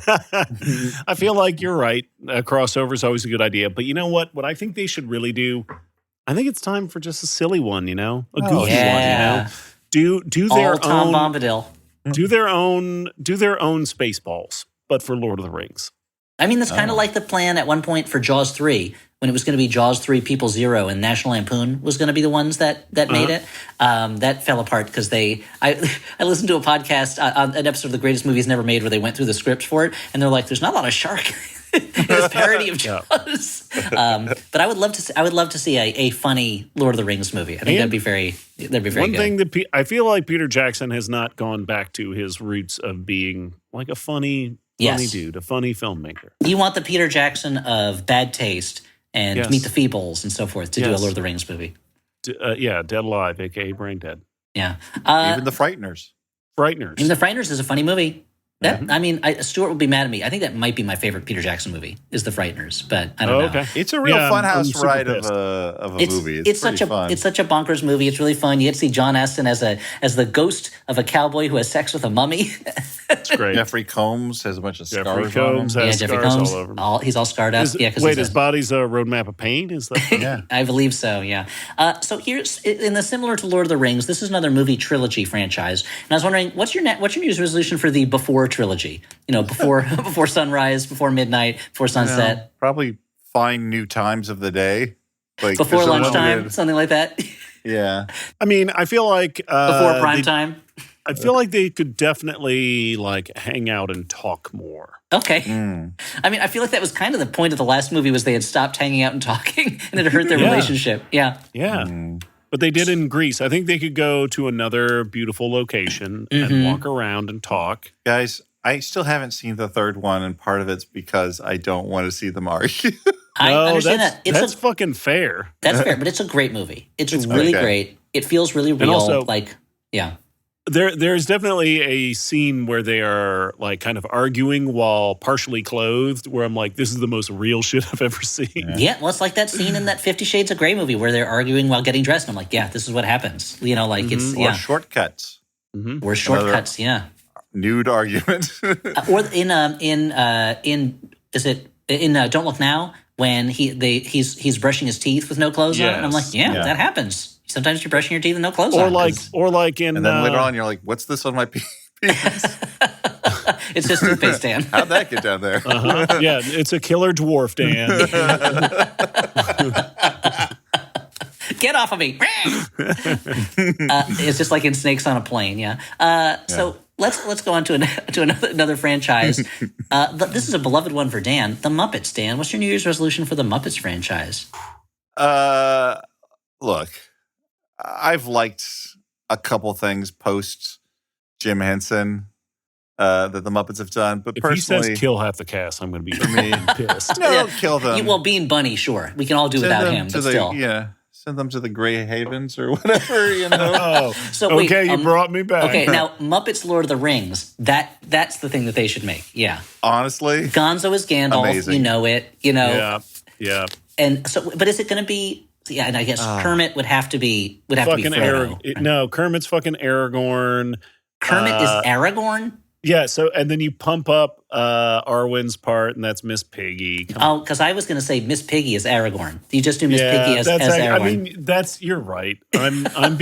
Speaker 3: I feel like you're right. A crossover is always a good idea. But you know what? What I think they should really do, I think it's time for just a silly one, a goofy one, Do their
Speaker 1: All Tom
Speaker 3: own
Speaker 1: Bombadil.
Speaker 3: do their own Spaceballs, but for Lord of the Rings.
Speaker 1: I mean, that's kind of like the plan at one point for Jaws 3, when it was going to be Jaws 3 People Zero and National Lampoon was going to be the ones that made it. That fell apart because I listened to a podcast on an episode of The Greatest Movies Never Made where they went through the scripts for it, and they're like, there's not a lot of shark in this parody of Jaws. But I would love to see a funny Lord of the Rings movie. I think that'd be very
Speaker 3: One
Speaker 1: good.
Speaker 3: thing that I feel like Peter Jackson has not gone back to his roots of being like a funny dude, a funny filmmaker.
Speaker 1: You want the Peter Jackson of Bad Taste and Meet the Feebles and so forth to do a Lord of the Rings movie.
Speaker 3: Dead Alive, a.k.a. Brain Dead.
Speaker 1: Yeah.
Speaker 2: Even The Frighteners.
Speaker 1: Even The Frighteners is a funny movie. I mean, Stuart would be mad at me. I think that might be my favorite Peter Jackson movie, is The Frighteners, but I don't know.
Speaker 2: It's a real funhouse ride of a movie. It's such fun.
Speaker 1: It's such a bonkers movie. It's really fun. You get to see John Astin as the ghost of a cowboy who has sex with a mummy.
Speaker 3: It's great.
Speaker 2: Jeffrey Combs has a bunch of scars
Speaker 3: Combs
Speaker 2: on him.
Speaker 3: has
Speaker 1: Jeffrey
Speaker 3: scars
Speaker 1: Combs.
Speaker 3: all over him.
Speaker 1: He's all scarred up.
Speaker 3: His body's a roadmap of pain? Is that
Speaker 1: I believe so, yeah. So here's, in the similar to Lord of the Rings, this is another movie trilogy franchise. And I was wondering, what's your New Year's resolution for the before trilogy? Before sunrise, before midnight, before sunset.
Speaker 2: Probably find new times of the day.
Speaker 1: Before lunchtime, something like that.
Speaker 2: Yeah.
Speaker 3: I mean, I feel like
Speaker 1: before prime time.
Speaker 3: I feel like they could definitely like hang out and talk more.
Speaker 1: Okay. I mean, I feel like that was kind of the point of the last movie was they had stopped hanging out and talking and it hurt their relationship. Yeah.
Speaker 3: Yeah. But they did in Greece. I think they could go to another beautiful location and walk around and talk.
Speaker 2: Guys, I still haven't seen the third one, and part of it's because I don't want to see them argue.
Speaker 1: I understand that.
Speaker 3: That's fucking fair.
Speaker 1: That's fair, but it's a great movie. It's really great. It feels really real.
Speaker 3: And also,
Speaker 1: yeah.
Speaker 3: There's definitely a scene where they are like kind of arguing while partially clothed, where I'm like, this is the most real shit I've ever seen.
Speaker 1: Yeah, well, it's like that scene in that 50 Shades of Grey movie where they're arguing while getting dressed. And I'm like, yeah, this is what happens. You know, like it's
Speaker 2: Or shortcuts.
Speaker 1: Or shortcuts,
Speaker 2: Nude argument.
Speaker 1: Or in Don't Look Now when he's brushing his teeth with no clothes on, and I'm like, that happens. Sometimes you're brushing your teeth with no clothes on.
Speaker 3: Or like in,
Speaker 2: and then later on, you're like, "What's this on my penis?"
Speaker 1: It's just toothpaste, Dan.
Speaker 2: How'd that get down there?
Speaker 3: Yeah, it's a killer dwarf, Dan.
Speaker 1: Get off of me! It's just like in Snakes on a Plane. Yeah. So let's go on to another franchise. This is a beloved one for Dan. The Muppets. Dan, what's your New Year's resolution for the Muppets franchise?
Speaker 2: Look, I've liked a couple things post Jim Henson that the Muppets have done, but
Speaker 3: if
Speaker 2: personally,
Speaker 3: he says kill half the cast, I'm going to be pissed.
Speaker 2: No, don't kill them.
Speaker 1: Well, Bean Bunny, sure, we can all do without him, but still,
Speaker 2: send them to the Grey Havens or whatever, you know.
Speaker 1: So wait,
Speaker 3: you brought me back.
Speaker 1: Okay, now Muppets Lord of the Rings. That's the thing that they should make. Yeah,
Speaker 2: honestly,
Speaker 1: Gonzo is Gandalf.
Speaker 2: Amazing.
Speaker 1: You know it. You know.
Speaker 3: Yeah.
Speaker 1: And so, but is it going to be? Yeah, and I guess Kermit would have to be Frodo.
Speaker 3: No, Kermit's fucking Aragorn.
Speaker 1: Kermit is Aragorn?
Speaker 3: Yeah, so and then you pump up Arwen's part, and that's Miss Piggy.
Speaker 1: Because I was going to say Miss Piggy is Aragorn. You just do Miss Piggy as Aragorn.
Speaker 3: I mean, you're right. I'm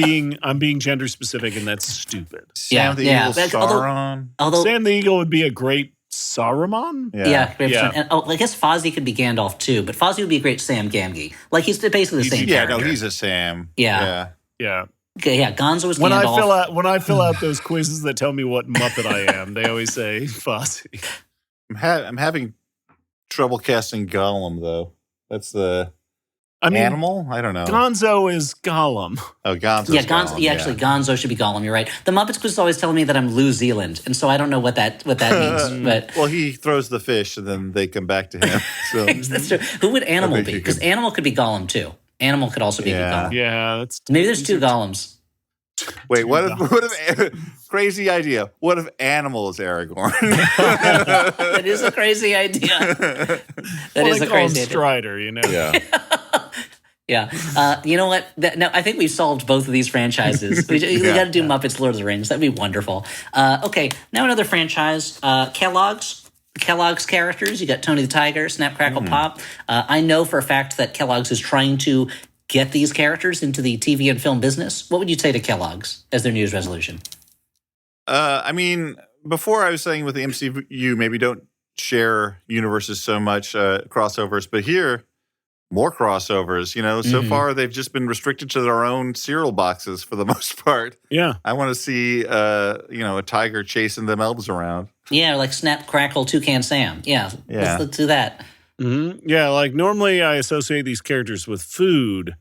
Speaker 3: being gender specific, and that's stupid.
Speaker 2: Sam the Eagle Sauron.
Speaker 1: Although
Speaker 3: Sam the Eagle would be a great Saruman?
Speaker 1: Yeah. And I guess Fozzie could be Gandalf too, but Fozzie would be a great Sam Gamgee. Like he's basically the same character.
Speaker 2: Yeah, no, he's a Sam.
Speaker 1: Yeah.
Speaker 2: Okay,
Speaker 1: yeah, Gonzo is Gandalf.
Speaker 3: When I fill out those quizzes that tell me what Muppet I am, they always say Fozzie.
Speaker 2: I'm having trouble casting Gollum though. That's the animal? I don't know.
Speaker 3: Gonzo is Gollum.
Speaker 2: Oh, Gonzo.
Speaker 1: Yeah, Gonzo. Yeah, actually, Gonzo should be Gollum. You're right. The Muppets quiz is always telling me that I'm New Zealand, and so I don't know what that means. But
Speaker 2: well, he throws the fish, and then they come back to him. So
Speaker 1: that's true. Who would Animal be? Because Animal could be Gollum too. Animal could also be Gollum.
Speaker 3: Yeah, that's
Speaker 1: maybe there's two Gollums.
Speaker 2: Wait, what if crazy idea? What if Animal is Aragorn?
Speaker 1: That is a crazy idea. That is a crazy idea.
Speaker 3: Strider, you know.
Speaker 2: Yeah.
Speaker 1: Yeah. You know what? No, I think we've solved both of these franchises. We got to do Muppets Lord of the Rings. That'd be wonderful. Okay, now another franchise. Kellogg's characters. You got Tony the Tiger, Snap, Crackle, Pop. I know for a fact that Kellogg's is trying to get these characters into the TV and film business. What would you say to Kellogg's as their New Year's resolution?
Speaker 2: I mean, before I was saying with the MCU, maybe don't share universes so much, crossovers, but here, more crossovers. You know, so far they've just been restricted to their own cereal boxes for the most part.
Speaker 3: Yeah.
Speaker 2: I want to see, a tiger chasing them elves around.
Speaker 1: Yeah, like Snap, Crackle, Toucan Sam. Yeah. Let's do that.
Speaker 3: Mm-hmm. Yeah, like normally I associate these characters with food,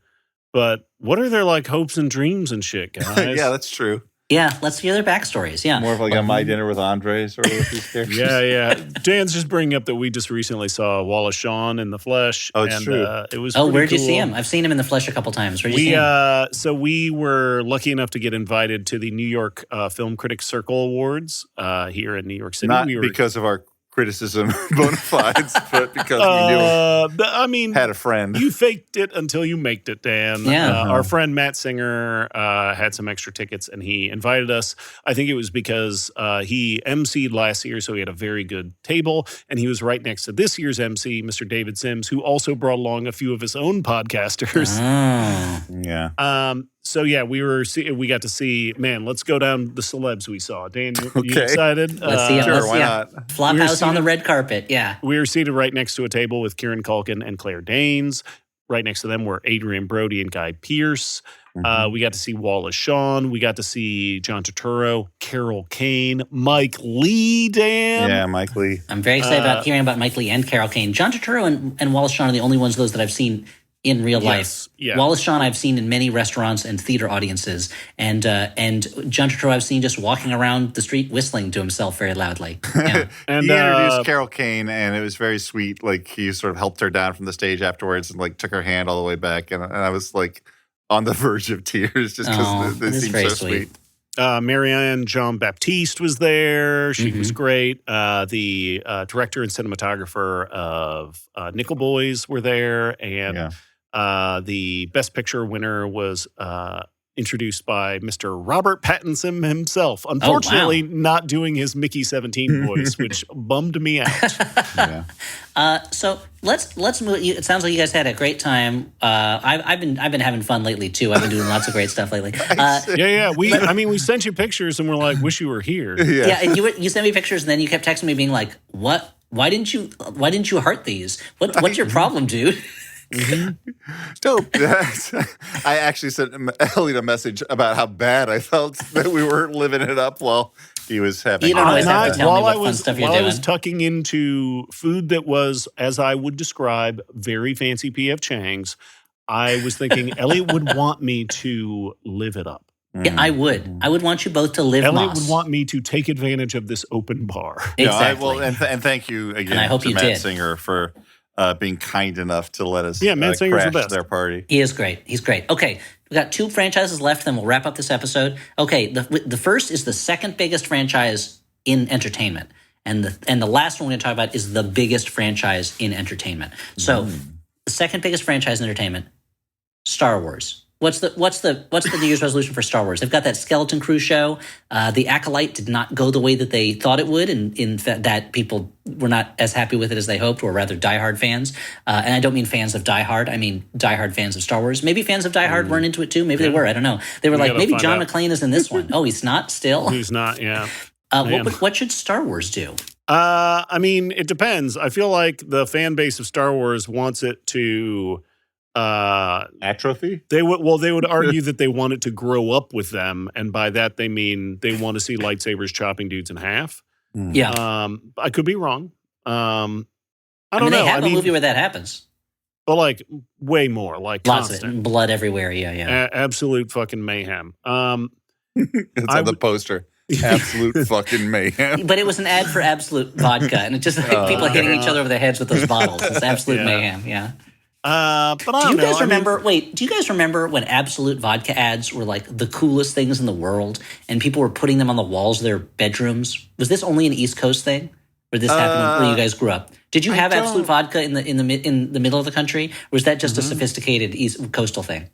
Speaker 3: but what are their like hopes and dreams and shit, guys?
Speaker 2: Yeah, that's true.
Speaker 1: Yeah, let's hear their backstories. Yeah,
Speaker 2: more of like a My Dinner with Andres or with these characters.
Speaker 3: Yeah. Dan's just bringing up that we just recently saw Wallace Shawn in the flesh.
Speaker 2: Oh, it's true.
Speaker 3: It was.
Speaker 1: Where'd
Speaker 3: cool.
Speaker 1: you see him? I've seen him in the flesh a couple times. Where'd you see him?
Speaker 3: So we were lucky enough to get invited to the New York Film Critics Circle Awards here in New York City.
Speaker 2: Not because of our criticism bona fides, but because we knew had a friend.
Speaker 3: You faked it until you maked it, Dan.
Speaker 1: Yeah.
Speaker 3: Our friend Matt Singer had some extra tickets and he invited us. I think it was because he emceed last year, so he had a very good table, and he was right next to this year's MC, Mr. David Sims, who also brought along a few of his own podcasters.
Speaker 2: Yeah.
Speaker 3: So yeah, we got to see. Man, let's go down the celebs we saw. Dan, you excited?
Speaker 1: Let's see.
Speaker 2: Sure, why not?
Speaker 1: Flophouse on the red carpet. Yeah,
Speaker 3: we were seated right next to a table with Kieran Culkin and Claire Danes. right next to them were Adrian Brody and Guy Pearce. We got to see Wallace Shawn. We got to see John Turturro, Carol Kane, Mike Lee, Dan.
Speaker 2: Yeah, Mike Lee.
Speaker 1: I'm very excited about hearing about Mike Lee and Carol Kane. John Turturro and Wallace Shawn are the only ones of those that I've seen in real life.
Speaker 3: Yeah.
Speaker 1: Wallace Shawn I've seen in many restaurants and theater audiences, and John Turturro I've seen just walking around the street whistling to himself very loudly. Yeah.
Speaker 3: And
Speaker 2: he introduced Carol Kane, and it was very sweet. Like, he sort of helped her down from the stage afterwards and like took her hand all the way back, and I was like on the verge of tears just because they seemed so sweet.
Speaker 3: Marianne Jean-Baptiste was there. She was great. The director and cinematographer of Nickel Boys were there, and the Best Picture winner was introduced by Mr. Robert Pattinson himself. Unfortunately, not doing his Mickey 17 voice, which bummed me out.
Speaker 1: So let's move. It sounds like you guys had a great time. I've been having fun lately too. I've been doing lots of great stuff lately.
Speaker 3: We sent you pictures and we're like, wish you were here.
Speaker 1: And you sent me pictures and then you kept texting me being like, what? Why didn't you heart these? What's your problem, dude?
Speaker 2: Dope. I actually sent Elliott a message about how bad I felt that we weren't living it up while he was having.
Speaker 1: You don't always have to tell me what fun stuff you're doing.
Speaker 3: While I was tucking into food that was, as I would describe, very fancy P.F. Chang's, I was thinking Elliott would want me to live it up.
Speaker 1: Yeah, I would. I would want you both to live
Speaker 3: Elliott
Speaker 1: Moss.
Speaker 3: would want me to take advantage of this open bar.
Speaker 1: Exactly.
Speaker 2: And thank you again
Speaker 1: and I hope
Speaker 2: to
Speaker 1: you
Speaker 2: Matt
Speaker 1: did.
Speaker 2: Singer for being kind enough to let us
Speaker 3: Matt Singer's
Speaker 2: crash
Speaker 3: the best.
Speaker 2: their party.
Speaker 1: He is great. He's great. Okay, we got 2 franchises left, then we'll wrap up this episode. Okay, the first is the second biggest franchise in entertainment, and the last one we're going to talk about is the biggest franchise in entertainment. So, the second biggest franchise in entertainment, Star Wars. What's the New Year's resolution for Star Wars? They've got that Skeleton Crew show. The Acolyte did not go the way that they thought it would, and in fact, that people were not as happy with it as they hoped, or rather diehard fans. And I don't mean fans of Die Hard. I mean diehard fans of Star Wars. Maybe fans of Die Hard weren't into it too. Maybe they were. I don't know. They were like, maybe John McClane is in this one. Oh, he's not still?
Speaker 3: He's not, yeah.
Speaker 1: What should Star Wars do?
Speaker 3: I mean, it depends. I feel like the fan base of Star Wars wants it to...
Speaker 2: atrophy?
Speaker 3: They would argue that they want it to grow up with them, and by that they mean they want to see lightsabers chopping dudes in half.
Speaker 1: Yeah.
Speaker 3: I could be wrong. I don't
Speaker 1: know.
Speaker 3: know.
Speaker 1: They have a movie where that happens.
Speaker 3: But like way more, like
Speaker 1: lots
Speaker 3: constant.
Speaker 1: of it, blood everywhere. Yeah.
Speaker 3: Absolute fucking mayhem.
Speaker 2: It's on the poster. Absolute fucking mayhem.
Speaker 1: But it was an ad for Absolute Vodka, and it's just like people hitting each other over the heads with those bottles. It's absolute mayhem. Yeah.
Speaker 3: But I don't know.
Speaker 1: Do you guys remember? Wait, do you guys remember when Absolute Vodka ads were like the coolest things in the world, and people were putting them on the walls of their bedrooms? Was this only an East Coast thing, or this happened where you guys grew up? Did you have Absolute Vodka in the middle of the country, or was that just a sophisticated East Coastal thing?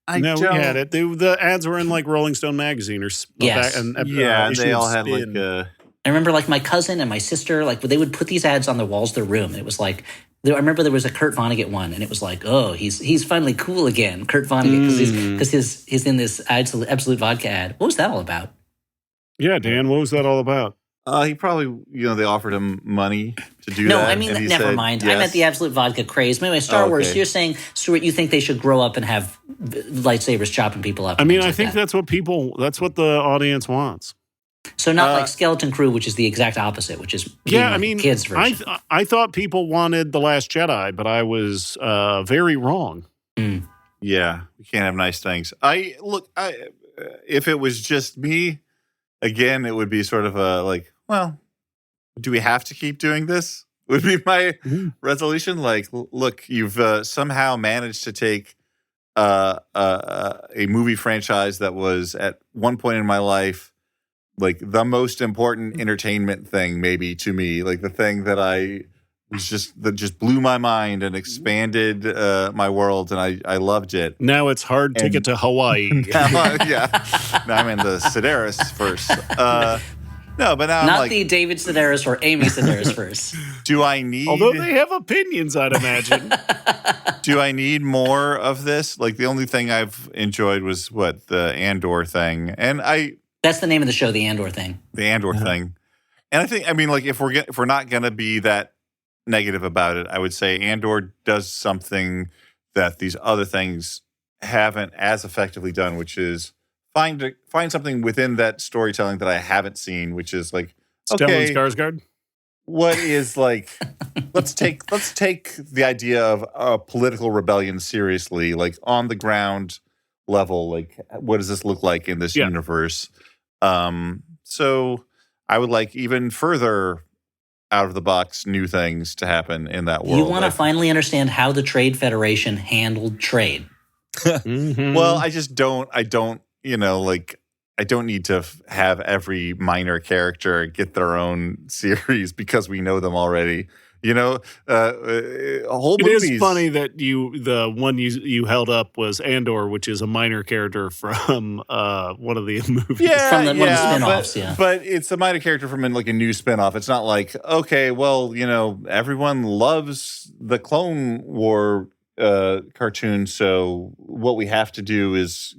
Speaker 3: No, we had it. The ads were in like Rolling Stone magazine or
Speaker 1: yes,
Speaker 3: and
Speaker 2: they all had like a.
Speaker 1: I remember like my cousin and my sister, like they would put these ads on the walls of their room, and it was like. I remember there was a Kurt Vonnegut one, and it was like, oh, he's finally cool again, Kurt Vonnegut, because he's in this Absolute Vodka ad. What was that all about?
Speaker 3: Yeah, Dan, what was that all about?
Speaker 2: He probably, they offered him money to do that.
Speaker 1: No, I mean, never mind. Yes. I meant the Absolute Vodka craze. Anyway, Star Wars, you're saying, Stuart, you think they should grow up and have lightsabers chopping people up?
Speaker 3: I mean, I think that's what the audience wants.
Speaker 1: So not like Skeleton Crew, which is the exact opposite, which is kids version.
Speaker 3: I thought people wanted The Last Jedi, but I was very wrong.
Speaker 2: Yeah, we can't have nice things. If it was just me, again, it would be sort of a like, well, do we have to keep doing this? Would be my resolution. Like, look, you've somehow managed to take a movie franchise that was at one point in my life like the most important entertainment thing, maybe to me, like the thing that that just blew my mind and expanded my world, and I loved it.
Speaker 3: Now it's hard ticket to Hawaii.
Speaker 2: Now I'm in the Sedaris verse. No, but now
Speaker 1: not
Speaker 2: I'm like,
Speaker 1: the David Sedaris or Amy Sedaris verse.
Speaker 2: Do I need?
Speaker 3: Although they have opinions, I'd imagine.
Speaker 2: Do I need more of this? Like the only thing I've enjoyed was the Andor thing, and
Speaker 1: That's the name of the show, the Andor thing.
Speaker 2: The Andor thing. And I think, like, if we're not going to be that negative about it, I would say Andor does something that these other things haven't as effectively done, which is find something within that storytelling that I haven't seen, which is like,
Speaker 3: Stellan Skarsgård.
Speaker 2: What is like? let's take the idea of a political rebellion seriously, like on the ground level. Like, what does this look like in this universe? So I would like even further out of the box new things to happen in that world.
Speaker 1: You want to finally understand how the Trade Federation handled trade.
Speaker 2: Well, I just don't. I don't. I don't need to have every minor character get their own series because we know them already. Whole movies.
Speaker 3: It is funny that the one you held up was Andor, which is a minor character from one of the movies.
Speaker 2: Yeah,
Speaker 1: from one of the spin-offs,
Speaker 2: but it's a minor character from like a new spin-off. It's not like, okay, well, everyone loves the Clone War cartoon, so what we have to do is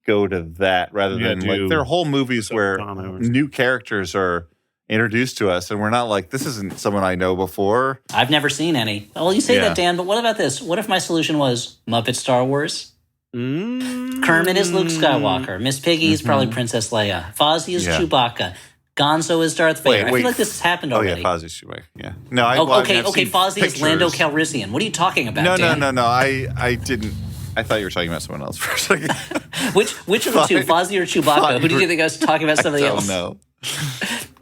Speaker 2: go to that rather than like there are whole movies where new characters are introduced to us and we're not like, this isn't someone I know before.
Speaker 1: I've never seen any. Well, you say that, Dan, but what about this? What if my solution was Muppet Star Wars? Kermit is Luke Skywalker. Miss Piggy is probably Princess Leia. Fozzie is Chewbacca. Gonzo is Darth Vader. I feel like this has happened already.
Speaker 2: Oh, yeah, Fozzie's Chewbacca. Yeah. No,
Speaker 1: okay, Fozzie is Lando Calrissian. What are you talking about, Dan?
Speaker 2: No. I didn't. I thought you were talking about someone else for a second.
Speaker 1: Which of the two, Fozzie or Chewbacca? Who do you think I was talking about? Somebody else?
Speaker 2: I don't know.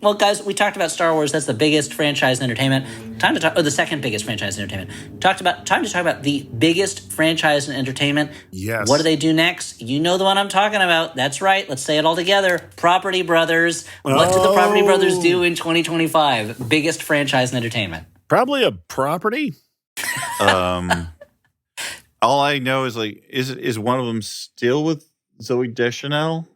Speaker 1: Well, guys, we talked about Star Wars. That's the biggest franchise in entertainment. Time to talk, the second biggest franchise in entertainment. Time to talk about the biggest franchise in entertainment.
Speaker 3: Yes.
Speaker 1: What do they do next? You know the one I'm talking about. That's right. Let's say it all together. Property Brothers. What did the Property Brothers do in 2025? Biggest franchise in entertainment.
Speaker 3: Probably a property.
Speaker 2: All I know is like, is one of them still with Zooey Deschanel?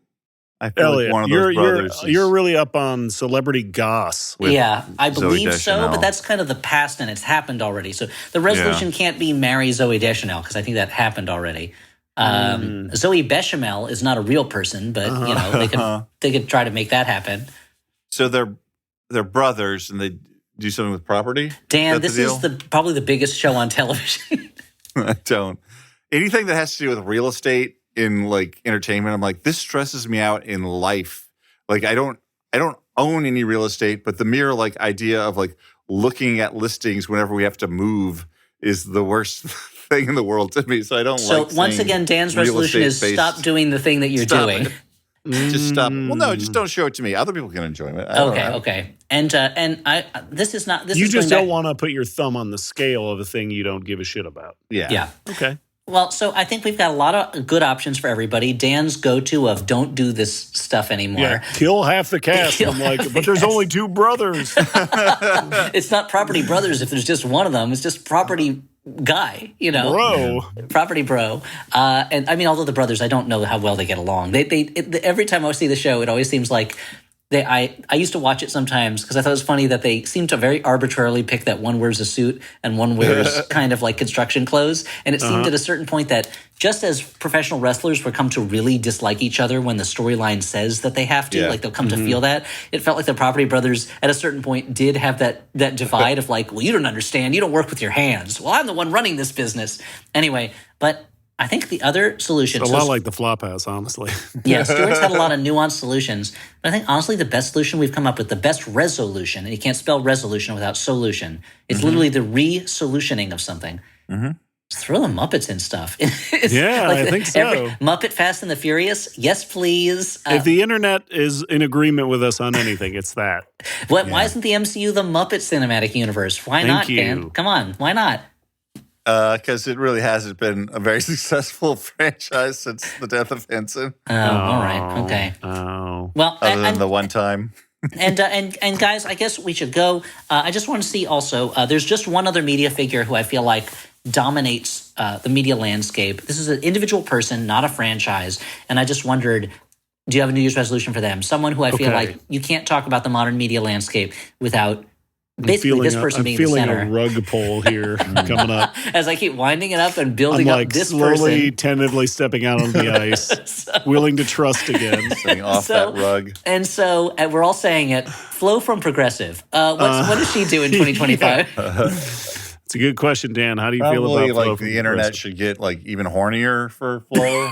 Speaker 2: I feel
Speaker 3: Elliott,
Speaker 2: like one of those brothers.
Speaker 3: You're really up on celebrity goss.
Speaker 1: Yeah, I believe
Speaker 2: Zooey
Speaker 1: so,
Speaker 2: Deschanel.
Speaker 1: but that's kind of the past and it's happened already. So the resolution can't be marry Zooey Deschanel because I think that happened already. Zooey Bechamel is not a real person, but they could try to make that happen.
Speaker 2: So they're brothers and they do something with property?
Speaker 1: Dan, this is probably the biggest show on television.
Speaker 2: I don't. Anything that has to do with real estate in like entertainment, I'm like, this stresses me out in life. Like I don't own any real estate, but the mere like idea of like looking at listings whenever we have to move is the worst thing in the world to me. So I don't like.
Speaker 1: So once again, Dan's resolution is stop doing the thing that you're doing.
Speaker 2: Just stop. Well, no, just don't show it to me. Other people can enjoy it.
Speaker 1: Okay. And this is not. This
Speaker 3: you
Speaker 1: is
Speaker 3: just don't want to put your thumb on the scale of a thing you don't give a shit about.
Speaker 2: Yeah.
Speaker 3: Okay.
Speaker 1: Well, so I think we've got a lot of good options for everybody. Dan's go-to of don't do this stuff anymore.
Speaker 3: Yeah, kill half the cast. I'm like, but there's only two brothers.
Speaker 1: It's not Property Brothers if there's just one of them. It's just Property Guy,
Speaker 3: Bro.
Speaker 1: Property Bro. And I mean, although the brothers, I don't know how well they get along. Every time I see the show, it always seems like I used to watch it sometimes because I thought it was funny that they seem to very arbitrarily pick that one wears a suit and one wears kind of like construction clothes. And it seemed at a certain point that just as professional wrestlers would come to really dislike each other when the storyline says that they have to, like they'll come to feel that, it felt like the Property Brothers at a certain point did have that divide of like, well, you don't understand. You don't work with your hands. Well, I'm the one running this business. Anyway, but I think the other solution...
Speaker 3: It's a lot like the Flophouse, honestly.
Speaker 1: Yeah, Stuart's had a lot of nuanced solutions. But I think, honestly, the best solution we've come up with, the best resolution, and you can't spell resolution without solution, it's literally the re-solutioning of something. Just throw the Muppets in stuff.
Speaker 3: I think so.
Speaker 1: Muppet Fast and the Furious, yes, please.
Speaker 3: If the internet is in agreement with us on anything, it's that.
Speaker 1: Why isn't the MCU the Muppet Cinematic Universe? Why not, Dan? Come on, why not?
Speaker 2: Because it really hasn't been a very successful franchise since the death of Henson.
Speaker 1: Oh, all right, okay.
Speaker 3: Oh,
Speaker 1: well,
Speaker 2: other than the one time.
Speaker 1: and guys, I guess we should go. I just want to see also. There's just one other media figure who I feel like dominates the media landscape. This is an individual person, not a franchise. And I just wondered, do you have a New Year's resolution for them? Someone who I feel like you can't talk about the modern media landscape without. Basically, this person being the center.
Speaker 3: I'm feeling a rug pull here coming up.
Speaker 1: As I keep winding it up and building up this person.
Speaker 3: slowly, tentatively stepping out on the ice, willing to trust again.
Speaker 2: Sitting off that rug.
Speaker 1: And so we're all saying it. Flo from Progressive. What does she do in 2025?
Speaker 3: It's a good question, Dan. How do you feel
Speaker 2: Probably
Speaker 3: about Flo
Speaker 2: like
Speaker 3: from
Speaker 2: the internet
Speaker 3: Progressive?
Speaker 2: should get like even hornier for Flo.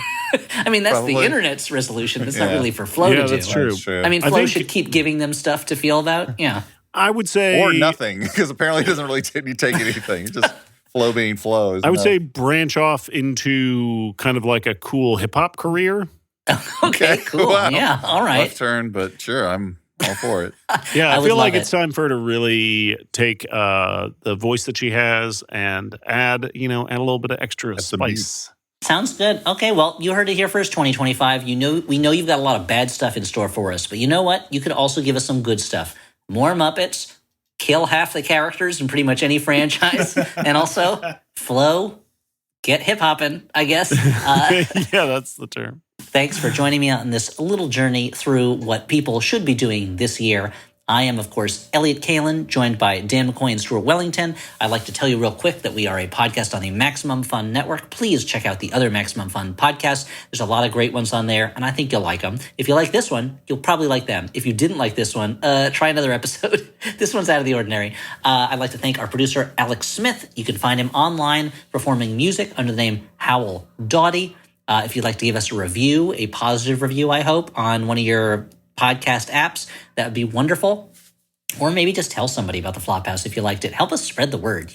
Speaker 1: I mean, that's
Speaker 2: Probably.
Speaker 1: the internet's resolution. That's not
Speaker 2: Yeah.
Speaker 1: really for Flo to do.
Speaker 3: That's true.
Speaker 2: That's true.
Speaker 1: I mean,
Speaker 3: I
Speaker 1: Flo
Speaker 3: think-
Speaker 1: should keep giving them stuff to feel about. Yeah.
Speaker 3: I would say
Speaker 2: Or nothing, because apparently it doesn't really take anything. It's just Flo being Flo.
Speaker 3: I would say branch off into kind of like a cool hip hop career.
Speaker 1: Okay, cool.
Speaker 2: Wow.
Speaker 1: Yeah, all right.
Speaker 2: Left turn, but sure, I'm all for it.
Speaker 3: Yeah,
Speaker 1: I
Speaker 3: I
Speaker 1: would
Speaker 3: feel like
Speaker 1: love
Speaker 3: it's time for her to really take the voice that she has and add a little bit of extra
Speaker 2: Add some meat.
Speaker 3: spice.
Speaker 1: Sounds good. Okay, well, you heard it here first, 2025. We know you've got a lot of bad stuff in store for us, but you know what? You could also give us some good stuff. More Muppets, kill half the characters in pretty much any franchise, and also, Flo, get hip-hopping, I guess.
Speaker 3: Yeah, that's the term.
Speaker 1: Thanks for joining me on this little journey through what people should be doing this year. I am, of course, Elliott Kalin, joined by Dan McCoy and Stuart Wellington. I'd like to tell you real quick that we are a podcast on the Maximum Fun Network. Please check out the other Maximum Fun podcasts. There's a lot of great ones on there, and I think you'll like them. If you like this one, you'll probably like them. If you didn't like this one, try another episode. This one's out of the ordinary. I'd like to thank our producer, Alex Smith. You can find him online performing music under the name Howell Doughty. If you'd like to give us a review, a positive review, I hope, on one of your podcast apps, that would be wonderful. Or maybe just tell somebody about the Flophouse if you liked it. Help us spread the word,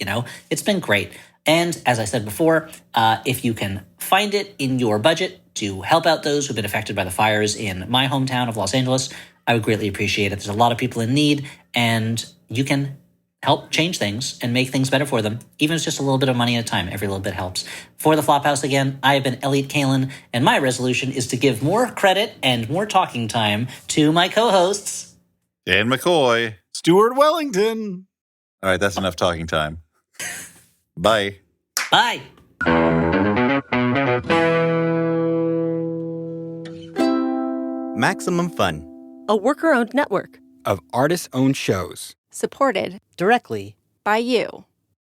Speaker 1: It's been great. And as I said before, if you can find it in your budget to help out those who've been affected by the fires in my hometown of Los Angeles, I would greatly appreciate it. There's a lot of people in need, and you can help change things and make things better for them. Even if it's just a little bit of money at a time, every little bit helps. For the Flophouse again, I have been Elliott Kalin, and my resolution is to give more credit and more talking time to my co-hosts.
Speaker 2: Dan McCoy.
Speaker 3: Stuart Wellington.
Speaker 2: All right, that's enough talking time. Bye.
Speaker 1: Bye.
Speaker 6: Maximum Fun,
Speaker 7: a worker-owned network
Speaker 6: of artist-owned shows.
Speaker 7: supported
Speaker 8: directly
Speaker 7: by you.